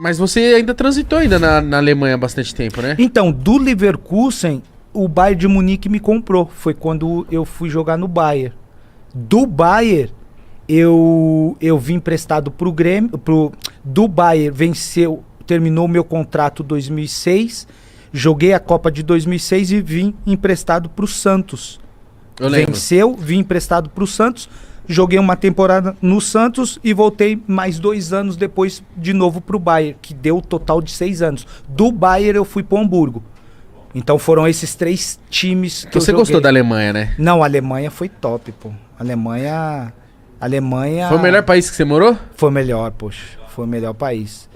Mas você ainda transitou ainda na Alemanha há bastante tempo, né? Então, do Leverkusen, o Bayern de Munique me comprou. Foi quando eu fui jogar no Bayern. Do Bayern, eu vim emprestado pro Grêmio. Do Bayern, terminou o meu contrato em 2006. Joguei a Copa de 2006 e vim emprestado pro Santos. Eu lembro. Vim emprestado pro Santos. Joguei uma temporada no Santos e voltei mais 2 anos depois de novo pro Bayern, que deu o total de 6 anos. Do Bayern eu fui pro Hamburgo. Então foram esses 3 times que Você gostou da Alemanha, né? Não, a Alemanha foi top, pô. Alemanha... Foi o melhor país que você morou? Foi o melhor, poxa. Foi o melhor país.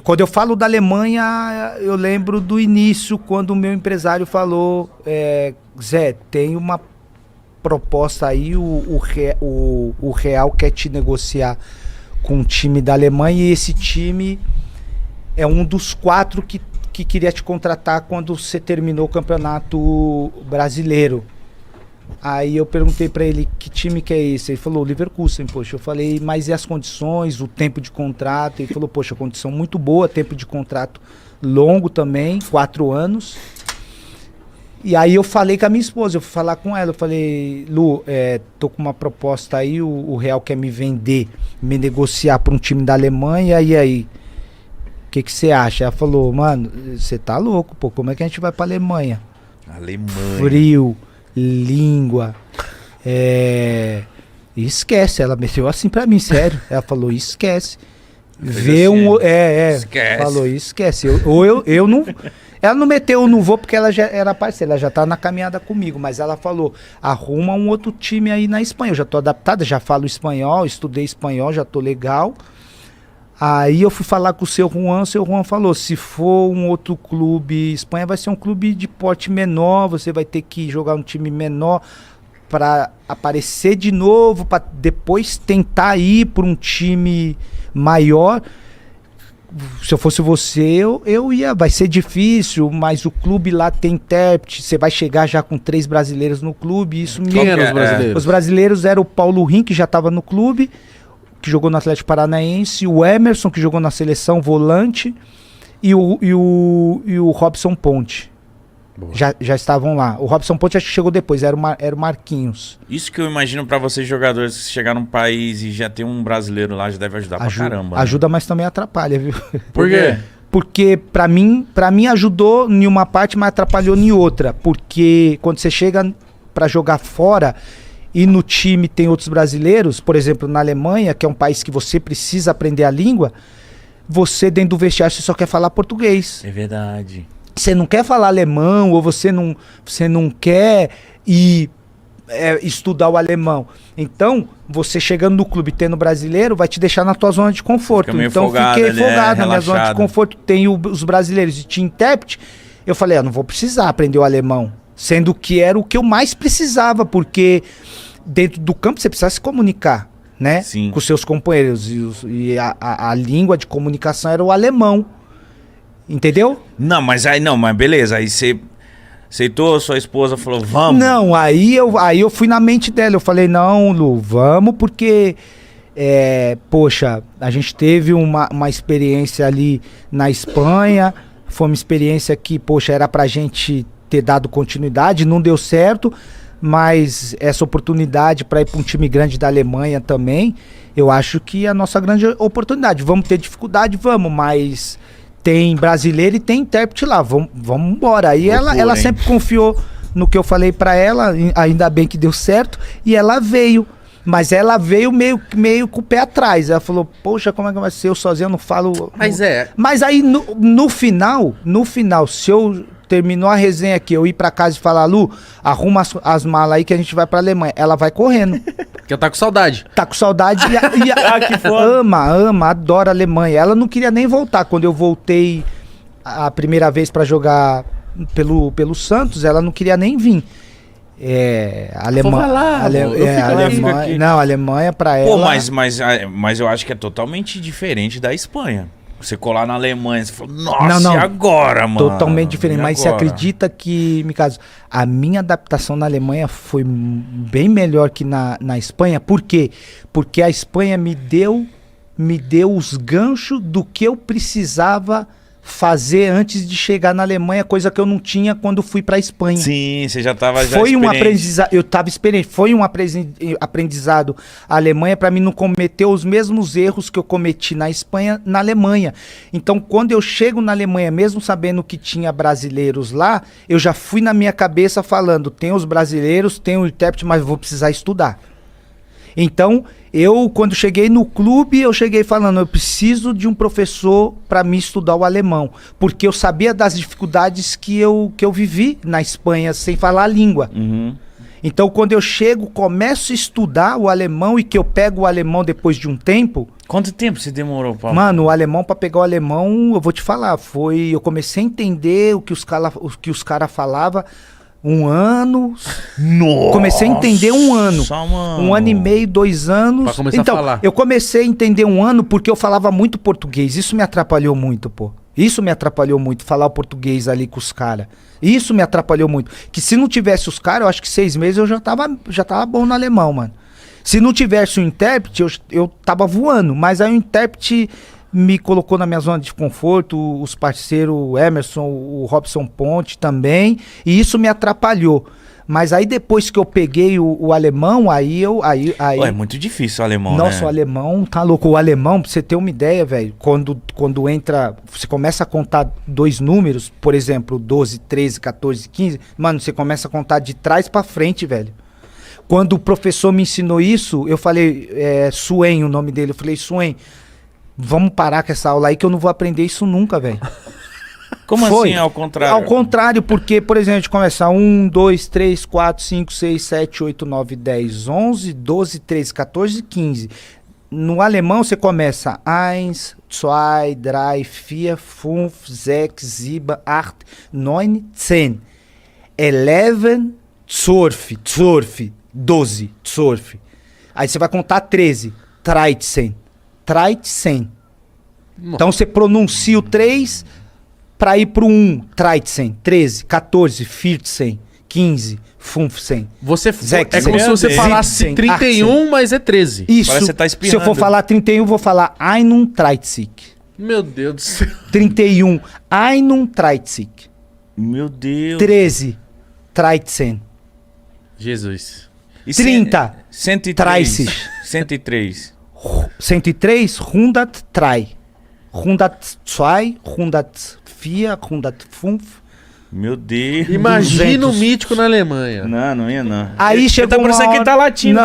Quando eu falo da Alemanha, eu lembro do início, quando o meu empresário falou, Zé, tem uma proposta aí, o Real quer te negociar com o time da Alemanha e esse time é um dos 4 que queria te contratar quando você terminou o Campeonato Brasileiro. Aí eu perguntei pra ele, que time que é esse? Ele falou, Leverkusen, poxa. Eu falei, mas e as condições, o tempo de contrato? Ele falou, poxa, condição muito boa, tempo de contrato longo também, 4 anos. E aí eu falei com a minha esposa, eu fui falar com ela, eu falei, Lu, tô com uma proposta aí, o Real quer me vender, me negociar pra um time da Alemanha, e aí? O que você acha? Ela falou, mano, você tá louco, pô, como é que a gente vai pra Alemanha? Frio, língua, esquece, ela meteu assim pra mim, sério, ela falou, esquece. Esquece. Falou, esquece, eu não... Ela não meteu, eu não vou porque ela já era parceira, ela já tá na caminhada comigo, mas ela falou, arruma um outro time aí na Espanha, eu já tô adaptada, já falo espanhol, estudei espanhol, já tô legal. Aí eu fui falar com o seu Juan falou, se for um outro clube, Espanha vai ser um clube de porte menor, você vai ter que jogar um time menor para aparecer de novo, para depois tentar ir para um time maior. Se eu fosse você, eu ia, vai ser difícil, mas o clube lá tem intérprete, você vai chegar já com 3 brasileiros no clube, isso Quem eram os brasileiros? Os brasileiros eram o Paulo Rim, que já estava no clube, que jogou no Atlético Paranaense, o Emerson, que jogou na seleção, volante, e o Robson Ponte. Já estavam lá. O Robson Ponte acho que chegou depois, era o Marquinhos. Isso que eu imagino pra vocês jogadores, que chegar num país e já tem um brasileiro lá, já deve ajudar pra caramba. Ajuda, mas também atrapalha, viu? Por quê? Porque pra mim ajudou em uma parte, mas atrapalhou em outra. Porque quando você chega pra jogar fora e no time tem outros brasileiros, por exemplo, na Alemanha, que é um país que você precisa aprender a língua, você dentro do vestiário você só quer falar português. É verdade. Você não quer falar alemão ou você não quer ir estudar o alemão. Então, você chegando no clube tendo brasileiro, vai te deixar na tua zona de conforto. Então, fiquei folgado na minha zona de conforto. Tem os brasileiros e tinha intérprete. Eu falei, não vou precisar aprender o alemão. Sendo que era o que eu mais precisava, porque dentro do campo você precisa se comunicar, né? Sim. Com seus companheiros. E a língua de comunicação era o alemão. Entendeu? Não, mas beleza. Aí você aceitou, sua esposa falou, vamos. Não, aí eu fui na mente dela. Eu falei, não, Lu, vamos, porque, poxa, a gente teve uma experiência ali na Espanha. Foi uma experiência que, poxa, era pra gente ter dado continuidade, não deu certo. Mas essa oportunidade para ir para um time grande da Alemanha também, eu acho que é a nossa grande oportunidade. Vamos ter dificuldade, vamos, mas... Tem brasileiro e tem intérprete lá, vamos embora. Aí ela sempre confiou no que eu falei pra ela, ainda bem que deu certo, e ela veio. Mas ela veio meio com o pé atrás. Ela falou, poxa, como é que vai ser? Eu sozinho não falo... Mas aí no final, se eu terminou a resenha aqui, eu ir pra casa e falar, Lu, arruma as malas aí que a gente vai pra Alemanha. Ela vai correndo. Porque ela tá com saudade. Tá com saudade que foda. ama, adora a Alemanha. Ela não queria nem voltar. Quando eu voltei a primeira vez pra jogar pelo Santos, ela não queria nem vir. A Alemanha pra ela... Pô, mas eu acho que é totalmente diferente da Espanha. Você colar na Alemanha, você fala, nossa, não. E agora, mano? Totalmente diferente, mas você acredita que, no caso, a minha adaptação na Alemanha foi bem melhor que na Espanha? Por quê? Porque a Espanha me deu me deu os ganchos do que eu precisava fazer antes de chegar na Alemanha, coisa que eu não tinha quando fui para a Espanha. Sim, você já estava Foi um aprendizado, eu estava experiente, foi um aprendizado a Alemanha para mim não cometer os mesmos erros que eu cometi na Espanha, na Alemanha. Então, quando eu chego na Alemanha, mesmo sabendo que tinha brasileiros lá, eu já fui na minha cabeça falando, tem os brasileiros, tem o intérprete, mas vou precisar estudar. Então, quando cheguei no clube, eu cheguei falando, eu preciso de um professor para me estudar o alemão, porque eu sabia das dificuldades que eu vivi na Espanha sem falar a língua. Uhum. Então, quando eu chego, começo a estudar o alemão e que eu pego o alemão depois de um tempo... Quanto tempo você demorou, Paulo? Mano, o alemão, para pegar o alemão, eu vou te falar, eu comecei a entender o que os caras falavam. 1 ano. Nossa, comecei a entender 1 ano. Mano. 1 ano e meio, 2 anos. Pra começar então, a falar. eu comecei a entender 1 ano porque eu falava muito português. Isso me atrapalhou muito, pô. Isso me atrapalhou muito, falar o português ali com os caras. Isso me atrapalhou muito. Que se não tivesse os caras, eu acho que 6 meses eu já tava bom no alemão, mano. Se não tivesse o intérprete, eu tava voando. Mas aí o intérprete me colocou na minha zona de conforto, os parceiros Emerson, o Robson Ponte também, e isso me atrapalhou. Mas aí depois que eu peguei o alemão, aí... Pô, é muito difícil o alemão, Nossa, né? o alemão, tá louco. O alemão, pra você ter uma ideia, velho, quando entra, você começa a contar 2 números, por exemplo, 12, 13, 14, 15, mano, você começa a contar de trás pra frente, velho. Quando o professor me ensinou isso, eu falei, Suen, o nome dele, eu falei, Suen, vamos parar com essa aula aí que eu não vou aprender isso nunca, velho. Como assim, ao contrário? Ao contrário, porque, por exemplo, a gente começa 1, 2, 3, 4, 5, 6, 7, 8, 9, 10, 11, 12, 13, 14, 15. No alemão você começa 1, 2, 3, 4, 5, 6, 7, 8, 9, 10. 11, 12, 12, 12. Aí você vai contar 13. 13. 13. Então você pronuncia o 3 para ir pro 1. 13, 13, 14, 14, 15, 15. É como se você falasse 31, mas é 13. Isso. Parece que você tá Se eu espirrando. for falar 31, eu vou falar 31. Meu Deus do céu. 31. 31. Meu Deus. 13. 13. Jesus. E 30. 103. 103. 103, 103. 102, 104, 105. Meu Deus. Imagina o 200. mítico na Alemanha. Não ia não. Aí chegou tá parecendo uma que ele tá hora- latindo.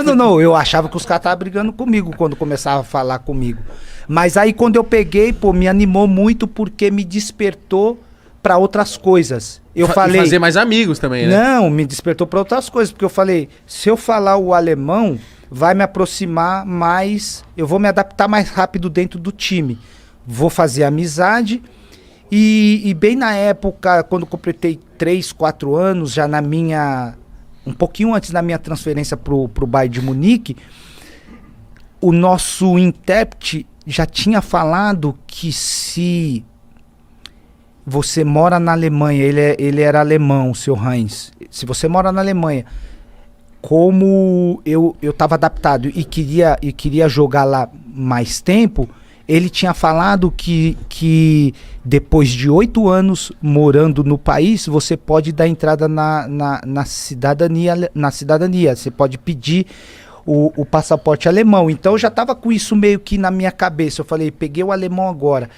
Não. Não. Eu achava que os caras estavam brigando comigo quando começava a falar comigo. Mas aí quando eu peguei, pô, me animou muito porque me despertou para outras coisas. Eu falei... fazer mais amigos também, né? Não, me despertou para outras coisas, porque eu falei, se eu falar o alemão, vai me aproximar mais, eu vou me adaptar mais rápido dentro do time. Vou fazer amizade e bem na época, quando completei 3, 4 anos, já na minha... Um pouquinho antes da minha transferência pro Bayern de Munique, o nosso intérprete já tinha falado que se... Você mora na Alemanha, ele era alemão, o seu Heinz. Se você mora na Alemanha, como eu estava adaptado e queria jogar lá mais tempo, ele tinha falado que depois de 8 anos morando no país, você pode dar entrada na cidadania. Você pode pedir o passaporte alemão. Então eu já estava com isso meio que na minha cabeça. Eu falei, peguei o alemão agora.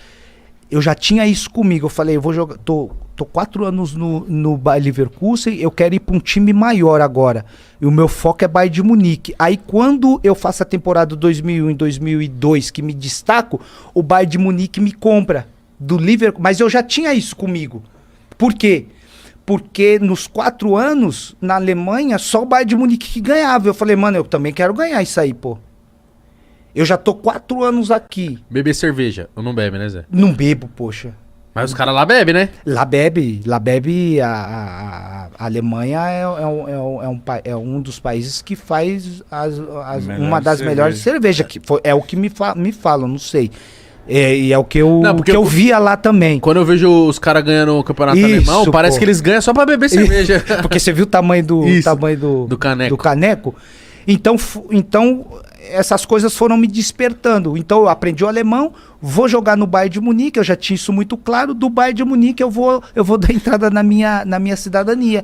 Eu já tinha isso comigo. Eu falei, eu vou jogar. Tô 4 anos no Bayer Leverkusen, eu quero ir para um time maior agora. E o meu foco é Bayern de Munique. Aí quando eu faço a temporada 2001 e 2002, que me destaco, o Bayern de Munique me compra do Liverpool. Mas eu já tinha isso comigo. Por quê? Porque nos 4 anos, na Alemanha, só o Bayern de Munique que ganhava. Eu falei, mano, eu também quero ganhar isso aí, pô. Eu já tô 4 anos aqui. Beber cerveja. Eu não bebe, né, Zé? Não bebo, poxa. Mas os caras lá bebem, né? Lá bebe, a Alemanha é um dos países que faz uma das melhores cervejas. É o que me falam, não sei. E é o que eu via lá também. Quando eu vejo os caras ganhando o campeonato alemão, parece que eles ganham só pra beber cerveja. Porque você viu o tamanho do caneco. Então essas coisas foram me despertando. Então eu aprendi o alemão, vou jogar no Bayern de Munique, eu já tinha isso muito claro. Do Bayern de Munique eu vou dar entrada na minha cidadania.